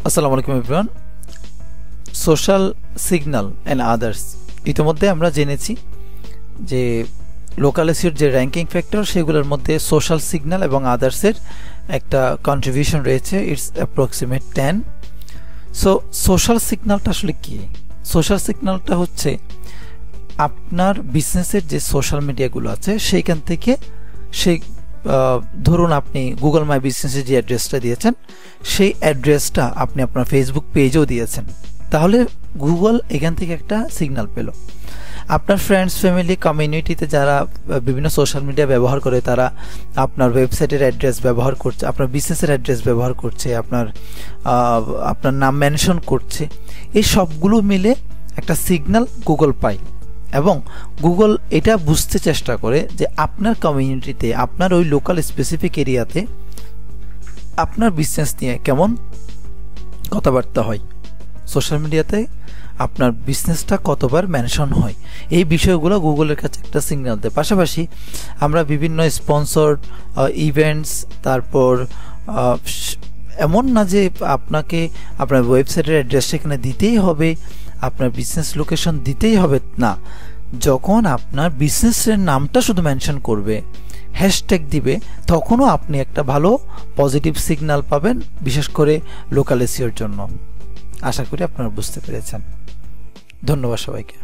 আসসালামু আলাইকুম everyone. Social signal and others, ইতিমধ্যে আমরা জেনেছি যে লোকাল এসিওর যে র্যাঙ্কিং ফ্যাক্টর সেগুলোর মধ্যে সোশ্যাল সিগন্যাল এবং আদার্সের একটা কন্ট্রিবিউশন রয়েছে, ইটস অ্যাপ্রক্সিমেট 10। সো সোশ্যাল সিগন্যালটা আসলে কি? সোশ্যাল সিগন্যালটা হচ্ছে আপনার বিজনেসের যে সোশ্যাল মিডিয়াগুলো আছে সেইখান থেকে সেই ধরুন আপনি গুগল মাই বিজনেসে যে অ্যাড্রেসটা দিয়েছেন সেই অ্যাড্রেসটা আপনি আপনার ফেসবুক পেজেও দিয়েছেন, তাহলে গুগল এখান থেকে একটা সিগন্যাল পেল। আপনার ফ্রেন্ডস, ফ্যামিলি, কমিউনিটিতে যারা বিভিন্ন সোশ্যাল মিডিয়া ব্যবহার করে তারা আপনার ওয়েবসাইটের অ্যাড্রেস ব্যবহার করছে, আপনার বিজনেসের অ্যাড্রেস ব্যবহার করছে, আপনার নাম মেনশন করছে, এই সবগুলো মিলে একটা সিগন্যাল গুগল পায় এবং গুগল এটা বুঝতে চেষ্টা করে যে আপনার কমিউনিটিতে, আপনার ওই লোকাল স্পেসিফিক এরিয়াতে আপনার বিজনেস নিয়ে কেমন কথাবার্তা হয়, সোশ্যাল মিডিয়াতে আপনার বিজনেসটা কতবার মেনশন হয়, এই বিষয়গুলো গুগলের কাছে একটা সিগন্যাল দেয়। পাশাপাশি আমরা বিভিন্ন স্পন্সর্ড ইভেন্টস, তারপর এমন না যে আপনাকে আপনার ওয়েবসাইটের অ্যাড্রেস সেখানে দিতেই হবে, আপনার বিজনেস লোকেশন দিতেই হবে না, যখন আপনার বিজনেসের নামটা শুধু মেনশন করবে, হ্যাশট্যাগ দিবে, তখনও আপনি একটা ভালো পজিটিভ সিগন্যাল পাবেন, বিশেষ করে লোকাল এসইওর জন্য। আশা করি আপনারা বুঝতে পেরেছেন। ধন্যবাদ সবাইকে।